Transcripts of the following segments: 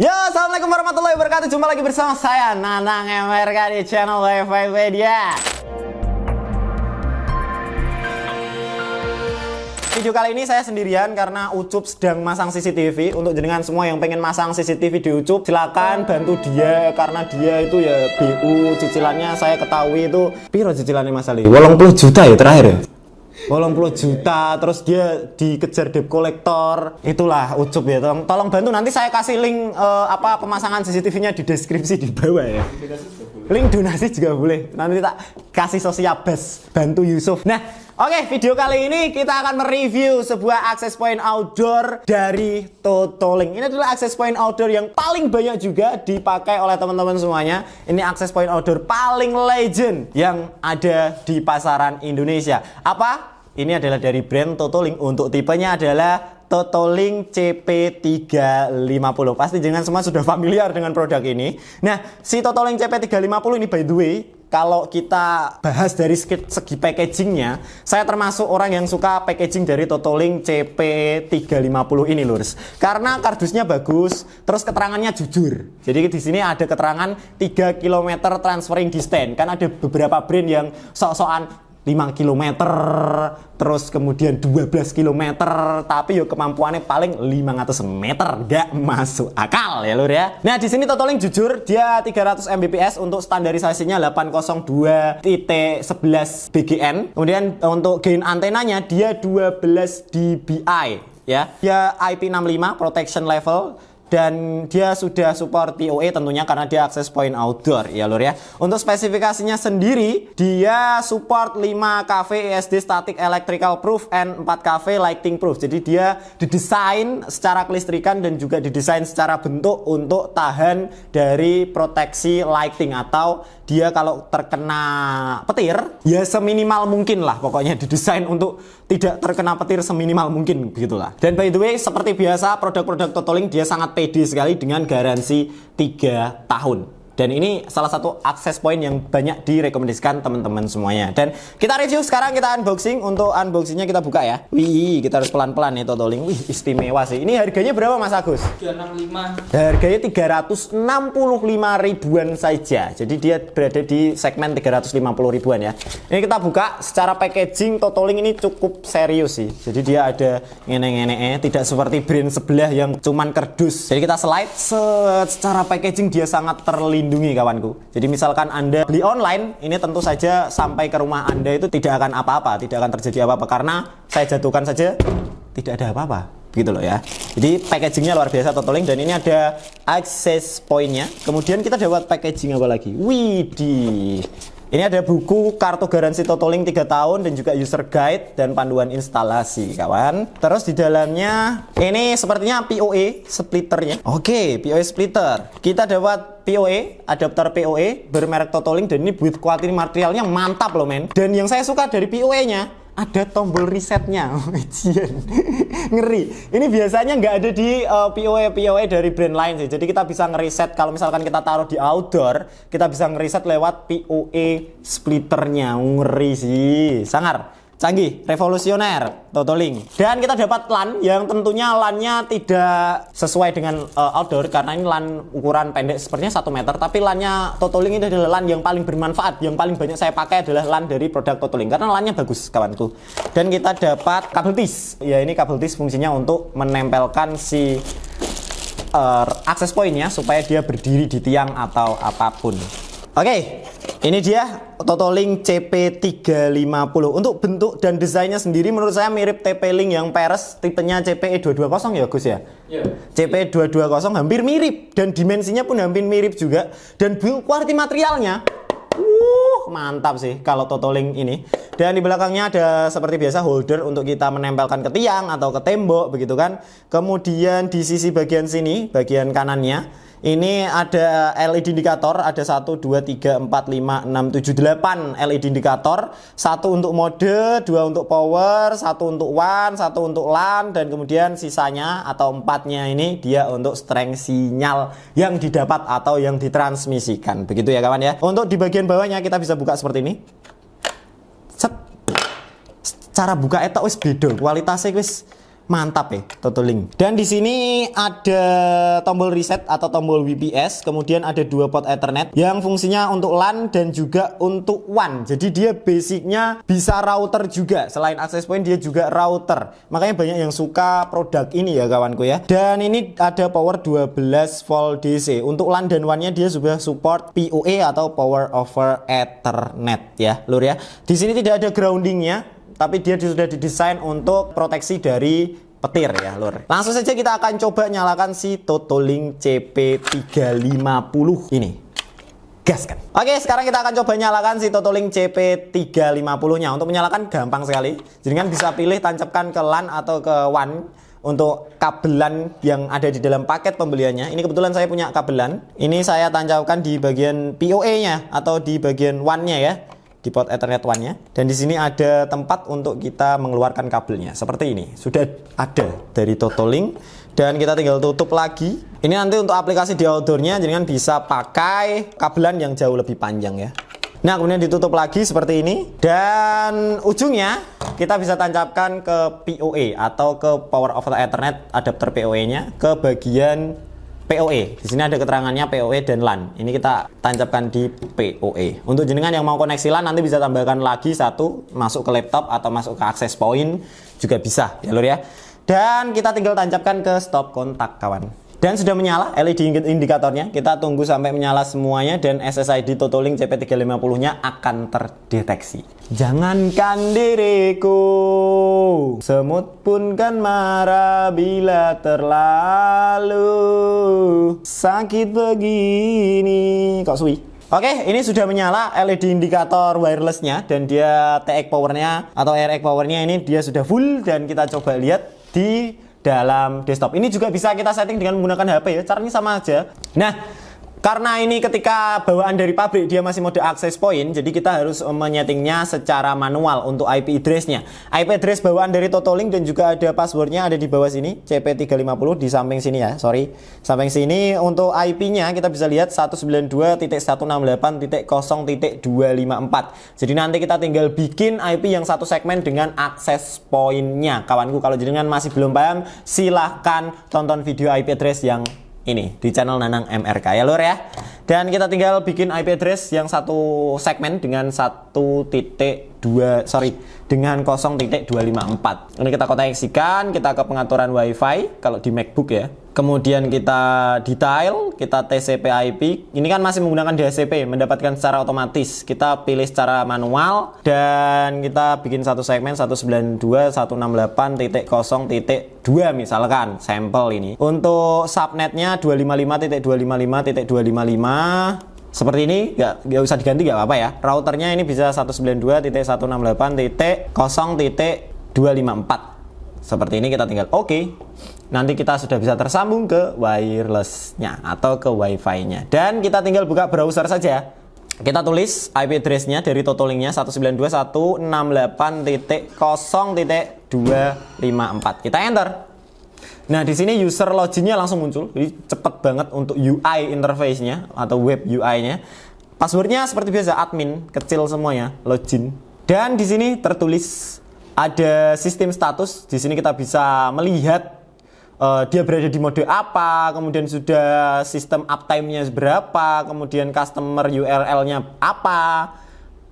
Yo, assalamualaikum warahmatullahi wabarakatuh. Jumpa lagi bersama saya Nanang MRK di channel Wi-Fi Media. Video kali ini saya sendirian karena Ucup sedang masang CCTV. Untuk jenengan semua yang pengen masang CCTV di Ucup, silakan bantu dia karena dia itu ya BU cicilannya saya ketahui itu piro cicilannya Mas Ali? 80 juta ya terakhir ya. 80 juta, terus dia dikejar debt collector. Itulah Ucup ya, tolong bantu. Nanti saya kasih link pemasangan CCTV-nya di deskripsi di bawah ya. Link donasi juga boleh. Nanti tak kasih sosiabas, bantu Yusuf. Nah, oke, video kali ini kita akan mereview sebuah access point outdoor dari Totolink. Ini adalah access point outdoor yang paling banyak juga dipakai oleh teman-teman semuanya. Ini access point outdoor paling legend yang ada di pasaran Indonesia. Apa? Ini adalah dari brand Totolink. Untuk tipenya adalah Totolink CP350. Pasti jangan semua sudah familiar dengan produk ini. Nah, si Totolink CP350 ini by the way, kalau kita bahas dari segi packagingnya, saya termasuk orang yang suka packaging dari Totolink CP350 ini, lurs. Karena kardusnya bagus, terus keterangannya jujur. Jadi di sini ada keterangan 3 km transferring distance. Kan ada beberapa brand yang sok-sokan 5 km, terus kemudian 12 km, tapi yuk kemampuannya paling 500 meter, gak masuk akal ya lur ya. Nah di sini Totolink jujur dia 300 Mbps untuk standarisasinya 802.11 BGN. Kemudian untuk gain antenanya dia 12 dBi ya. Dia IP65 protection level. Dan dia sudah support PoE tentunya karena dia access point outdoor ya lur ya. Untuk spesifikasinya sendiri dia support 5 kV ESD static electrical proof and 4 kV lighting proof. Jadi dia didesain secara kelistrikan dan juga didesain secara bentuk untuk tahan dari proteksi lighting, atau dia kalau terkena petir ya seminimal mungkin lah, pokoknya didesain untuk tidak terkena petir seminimal mungkin begitulah. Dan by the way seperti biasa produk-produk Totolink dia sangat pede sekali dengan garansi 3 tahun. Dan ini salah satu access point yang banyak direkomendasikan teman-teman semuanya. Dan kita review sekarang, kita unboxing. Untuk unboxingnya kita buka ya. Wih, kita harus pelan-pelan nih Totolink. Wih, istimewa sih. Ini harganya berapa Mas Agus? 365. Harganya 365 ribuan saja. Jadi dia berada di segmen 350 ribuan ya. Ini kita buka secara packaging. Totolink ini cukup serius sih. Jadi dia ada ngene-ngene, tidak seperti brand sebelah yang cuman kerdus. Jadi kita slide, secara packaging dia sangat terlindungi kawanku. Jadi misalkan Anda beli online, ini tentu saja sampai ke rumah Anda itu tidak akan apa-apa, tidak akan terjadi apa-apa karena saya jatuhkan saja tidak ada apa-apa. Begitu loh ya. Jadi packagingnya luar biasa Totolink, dan ini ada access point-nya. Kemudian kita dapat packaging apa lagi? Widih. Ini ada buku kartu garansi Totolink 3 tahun dan juga user guide dan panduan instalasi kawan. Terus di dalamnya ini sepertinya PoE splitternya. Oke, PoE splitter. Kita dapat PoE, adapter PoE bermerek Totolink, dan ini build quality materialnya mantap loh men. Dan yang saya suka dari PoE-nya ada tombol resetnya. Ngeri. Ini biasanya nggak ada di PoE dari brand lain sih. Jadi kita bisa ngereset kalau misalkan kita taruh di outdoor, kita bisa ngereset lewat PoE splitternya. Ngeri sih, sangar. Canggih, revolusioner Totolink. Dan kita dapat LAN yang tentunya LAN-nya tidak sesuai dengan outdoor karena ini LAN ukuran pendek sepertinya 1 meter, tapi LAN-nya Totolink ini adalah LAN yang paling bermanfaat. Yang paling banyak saya pakai adalah LAN dari produk Totolink karena LAN-nya bagus kawanku. Dan kita dapat kabel TIS. Ya ini kabel TIS fungsinya untuk menempelkan si access point-nya supaya dia berdiri di tiang atau apapun. Oke, ini dia Totolink CP350. Untuk bentuk dan desainnya sendiri menurut saya mirip TP-Link yang Peres, tipenya CPE220 ya Gus ya? Yeah. CPE220 hampir mirip, dan dimensinya pun hampir mirip juga. Dan build quality materialnya mantap sih kalau Totolink ini. Dan di belakangnya ada seperti biasa holder untuk kita menempelkan ke tiang atau ke tembok begitu kan. Kemudian di sisi bagian sini, bagian kanannya ini ada LED indikator, ada 1, 2, 3, 4, 5, 6, 7, 8 LED indikator. 1 untuk mode, 2 untuk power, 1 untuk WAN, 1 untuk LAN, dan kemudian sisanya atau 4-nya ini dia untuk strength sinyal yang didapat atau yang ditransmisikan. Begitu ya kawan ya. Untuk di bagian bawahnya kita bisa buka seperti ini. Set. Cara buka itu wis beda, kualitasnya wis Mantap ya Totolink. Dan di sini ada tombol reset atau tombol WPS, kemudian ada 2 port Ethernet yang fungsinya untuk LAN dan juga untuk WAN. Jadi dia basicnya bisa router juga. Selain access point dia juga router. Makanya banyak yang suka produk ini ya kawanku ya. Dan ini ada power 12 volt DC. Untuk LAN dan WAN-nya dia sudah support PoE atau power over Ethernet ya, lur ya. Di sini tidak ada groundingnya, tapi dia sudah didesain untuk proteksi dari petir ya lur. Langsung saja kita akan coba nyalakan si Totolink CP350 ini. Gas kan. Oke, sekarang kita akan coba nyalakan si Totolink CP350 nya. Untuk menyalakan gampang sekali. Jadi kan bisa pilih tancapkan ke LAN atau ke WAN. Untuk kabelan yang ada di dalam paket pembeliannya, ini kebetulan saya punya kabelan. Ini saya tancapkan di bagian PoE nya atau di bagian WAN nya ya, di port Ethernet WAN-nya. Dan di sini ada tempat untuk kita mengeluarkan kabelnya seperti ini. Sudah ada dari Totolink dan kita tinggal tutup lagi. Ini nanti untuk aplikasi di outdoor-nya, jadi kan bisa pakai kabelan yang jauh lebih panjang ya. Nah, kemudian ditutup lagi seperti ini dan ujungnya kita bisa tancapkan ke PoE atau ke power over Ethernet adapter PoE-nya ke bagian PoE. Di sini ada keterangannya PoE dan LAN. Ini kita tancapkan di PoE. Untuk jenengan yang mau koneksi LAN nanti bisa tambahkan lagi satu masuk ke laptop atau masuk ke access point juga bisa ya lur ya. Dan kita tinggal tancapkan ke stop kontak kawan. Dan sudah menyala LED indikatornya. Kita tunggu sampai menyala semuanya dan SSID Totolink CP350-nya akan terdeteksi. Jangankan diriku, semut pun kan marah bila terlalu sakit begini. Kok suwi? Oke, ini sudah menyala LED indikator wirelessnya dan dia TX powernya atau RX powernya ini dia sudah full dan kita coba lihat di dalam desktop. Ini juga bisa kita setting dengan menggunakan HP ya. Caranya sama aja. Nah, karena ini ketika bawaan dari pabrik dia masih mode access point, jadi kita harus menyetingnya secara manual untuk IP address-nya. IP address bawaan dari Totolink dan juga ada passwordnya ada di bawah sini, CP350 di samping sini ya, sorry. Samping sini untuk IP-nya kita bisa lihat 192.168.0.254. Jadi nanti kita tinggal bikin IP yang satu segmen dengan access point-nya. Kawanku, kalau jenengan masih belum paham, silahkan tonton video IP address yang ini di channel Nanang MRK ya lur ya. Dan kita tinggal bikin IP address yang satu segmen dengan 0.254. Ini kita koneksikan, kita ke pengaturan WiFi kalau di MacBook ya. Kemudian kita detail, kita TCP/IP. Ini kan masih menggunakan DHCP, mendapatkan secara otomatis. Kita pilih secara manual dan kita bikin satu segmen 192.168.0.2 misalkan sampel ini. Untuk subnetnya 255.255.255 seperti ini, nggak usah diganti nggak apa-apa ya. Routernya ini bisa 192.168.0.254. Seperti ini kita tinggal oke. Nanti kita sudah bisa tersambung ke wirelessnya atau ke wifi-nya. Dan kita tinggal buka browser saja. Kita tulis IP address-nya dari Totolink-nya 192.168.0.254. Kita enter. Nah, di sini user login-nya langsung muncul. Jadi cepet banget untuk UI interface-nya atau web UI-nya. Password-nya seperti biasa admin, kecil semuanya, login. Dan di sini tertulis ada sistem status. Di sini kita bisa melihat dia berada di mode apa, kemudian sudah sistem uptime-nya berapa, kemudian customer URL-nya apa,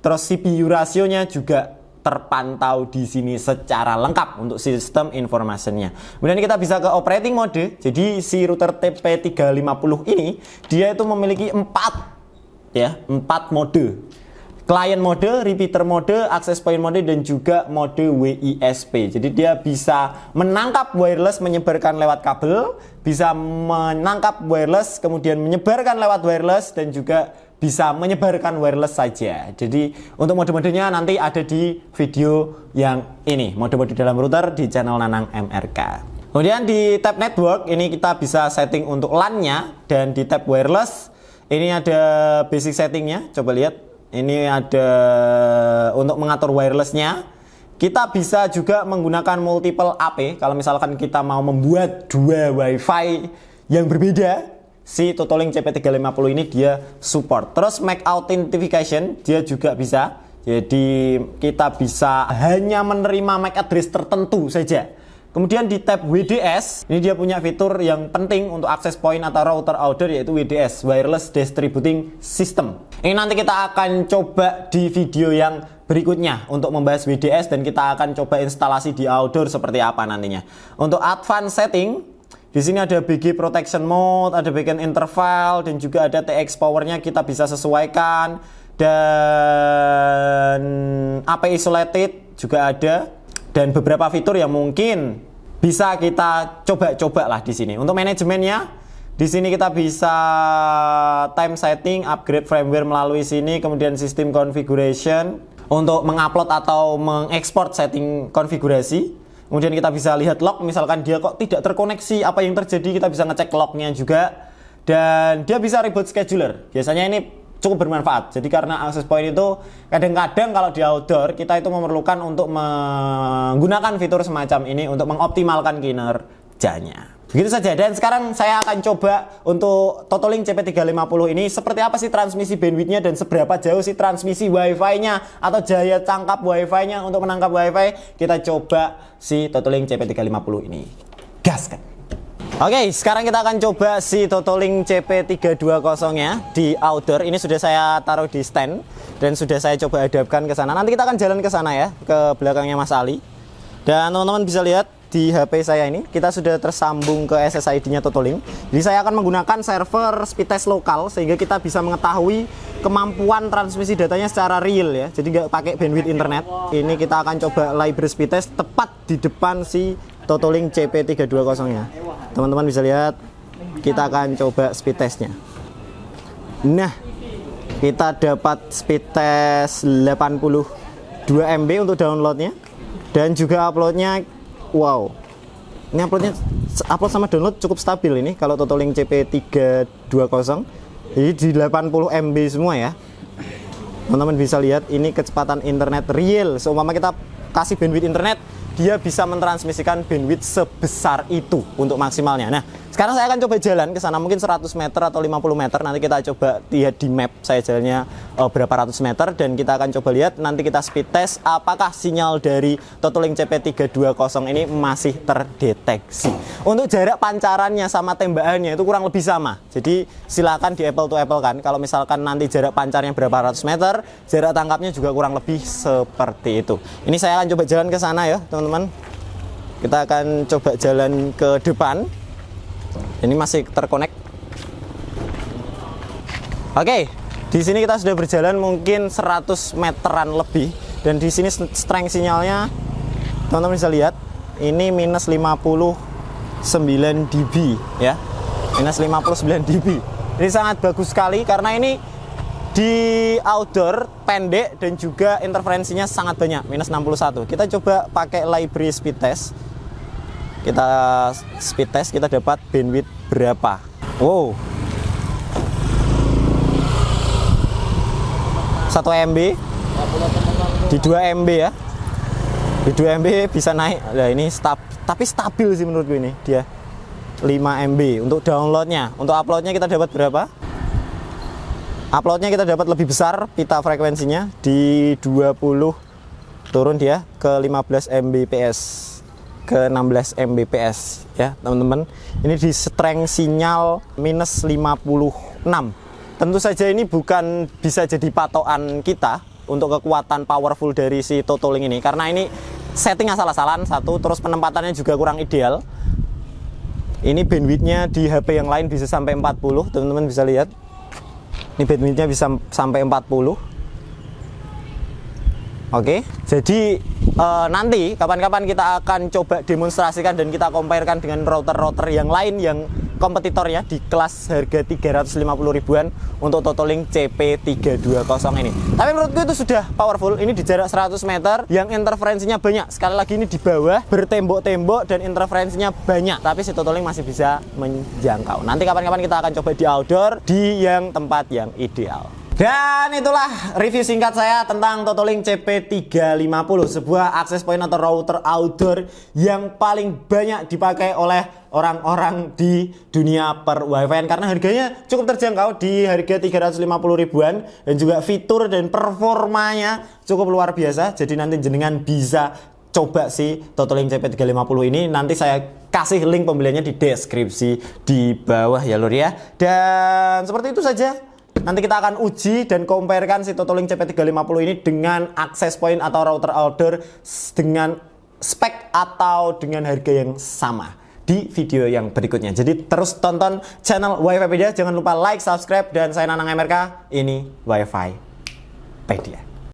terus CPU rasionya juga terpantau di sini secara lengkap untuk sistem information-nya. Kemudian kita bisa ke operating mode. Jadi si router TP350 ini dia itu memiliki 4 mode. Client mode, repeater mode, access point mode, dan juga mode WISP. Jadi dia bisa menangkap wireless menyebarkan lewat kabel, bisa menangkap wireless kemudian menyebarkan lewat wireless, dan juga bisa menyebarkan wireless saja. Jadi untuk mode-modenya nanti ada di video yang ini, mode-mode dalam router di channel Nanang MRK. Kemudian di tab network ini kita bisa setting untuk LAN-nya, dan di tab wireless ini ada basic settingnya. Coba lihat. Ini ada untuk mengatur wirelessnya. Kita bisa juga menggunakan multiple AP. Kalau misalkan kita mau membuat 2 WiFi yang berbeda, si Totolink CP350 ini dia support. Terus MAC authentication dia juga bisa. Jadi kita bisa hanya menerima MAC address tertentu saja Kemudian di tab WDS, ini dia punya fitur yang penting untuk access point atau router outdoor, yaitu WDS, Wireless Distributing System. Ini nanti kita akan coba di video yang berikutnya untuk membahas WDS, dan kita akan coba instalasi di outdoor seperti apa nantinya. Untuk advanced setting, di sini ada BG Protection Mode, ada backend interval, dan juga ada TX powernya kita bisa sesuaikan, dan AP Isolated juga ada, dan beberapa fitur yang mungkin bisa kita coba-coba lah di sini. Untuk manajemennya, di sini kita bisa time setting, upgrade firmware melalui sini, kemudian sistem configuration untuk mengupload atau mengekspor setting konfigurasi. Kemudian kita bisa lihat log, misalkan dia kok tidak terkoneksi, apa yang terjadi, kita bisa ngecek lognya juga. Dan dia bisa reboot scheduler. Biasanya ini cukup bermanfaat. Jadi karena access point itu kadang-kadang kalau di outdoor kita itu memerlukan untuk menggunakan fitur semacam ini untuk mengoptimalkan kinerjanya. Begitu saja, dan sekarang saya akan coba untuk Totolink CP350 ini seperti apa sih transmisi bandwidthnya dan seberapa jauh sih transmisi wifi-nya atau daya tangkap wifi-nya untuk menangkap wifi. Kita coba si Totolink CP350 ini. Gaskan! Oke, sekarang kita akan coba si Totolink CP320-nya di outdoor. Ini sudah saya taruh di stand dan sudah saya coba hadapkan ke sana. Nanti kita akan jalan ke sana ya, ke belakangnya Mas Ali. Dan teman-teman bisa lihat di HP saya ini, kita sudah tersambung ke SSID-nya Totolink. Jadi saya akan menggunakan server speedtest lokal sehingga kita bisa mengetahui kemampuan transmisi datanya secara real ya. Jadi nggak pakai bandwidth internet. Ini kita akan coba library speedtest tepat di depan si Totolink CP320-nya. Teman-teman bisa lihat, kita akan coba speed testnya. Nah, kita dapat speed test 82 MB untuk downloadnya, dan juga uploadnya, wow, ini upload sama download cukup stabil ini kalau Totolink CP320. Jadi di 80 MB semua ya. Teman-teman bisa lihat ini kecepatan internet real. Seumpama kita kasih bandwidth internet, dia bisa mentransmisikan bandwidth sebesar itu untuk maksimalnya. Nah, sekarang saya akan coba jalan ke sana, mungkin 100 meter atau 50 meter. Nanti kita coba lihat di map saya jalannya berapa ratus meter, dan kita akan coba lihat nanti kita speed test apakah sinyal dari Totolink CP320 ini masih terdeteksi. Untuk jarak pancarannya sama tembakannya itu kurang lebih sama. Jadi silakan di apple to apple kan. Kalau misalkan nanti jarak pancarnya berapa ratus meter, jarak tangkapnya juga kurang lebih seperti itu. Ini saya akan coba jalan ke sana ya, teman-teman. Kita akan coba jalan ke depan. Ini masih terkonek. Oke, di sini kita sudah berjalan mungkin 100 meteran lebih, dan di sini strength sinyalnya teman-teman bisa lihat ini minus 59 dB ya. Minus 59 dB. Ini sangat bagus sekali karena ini di outdoor pendek dan juga interferensinya sangat banyak, minus 61. Kita coba pakai library speed test. Kita speed test, kita dapat bandwidth berapa. Wow, 1 MB di 2 MB ya. Di 2 MB bisa naik. Nah, ini tapi stabil sih menurutku ini dia. 5 MB untuk downloadnya. Untuk uploadnya kita dapat berapa? Uploadnya kita dapat lebih besar pita frekuensinya di 20, turun dia ke 15 Mbps, ke 16 Mbps ya teman-teman. Ini di strength sinyal minus 56. Tentu saja ini bukan bisa jadi patokan kita untuk kekuatan powerful dari si Totolink ini, karena ini setting asal-asalan satu, terus penempatannya juga kurang ideal. Ini bandwidthnya di HP yang lain bisa sampai 40, teman-teman bisa lihat. Ini bandwidthnya bisa sampai 40. Oke, jadi nanti kapan-kapan kita akan coba demonstrasikan dan kita comparekan dengan router-router yang lain yang kompetitornya di kelas harga 350 ribuan untuk Totolink CP320 ini. Tapi menurutku itu sudah powerful. Ini di jarak 100 meter yang interferensinya banyak. Sekali lagi ini di bawah bertembok-tembok dan interferensinya banyak, tapi si Totolink masih bisa menjangkau. Nanti kapan-kapan kita akan coba di outdoor, di yang tempat yang ideal. Dan itulah review singkat saya tentang Totolink CP350, sebuah access point atau router outdoor yang paling banyak dipakai oleh orang-orang di dunia per Wi-Fi, karena harganya cukup terjangkau di harga 350 ribuan dan juga fitur dan performanya cukup luar biasa. Jadi nanti jenengan bisa coba si Totolink CP350 ini. Nanti saya kasih link pembeliannya di deskripsi di bawah ya lur ya. Dan seperti itu saja. Nanti kita akan uji dan comparekan si Totolink CP350 ini dengan access point atau router outdoor dengan spek atau dengan harga yang sama di video yang berikutnya. Jadi terus tonton channel Wifi Pedia, jangan lupa like, subscribe, dan saya Nanang MRK, ini Wifi Pedia.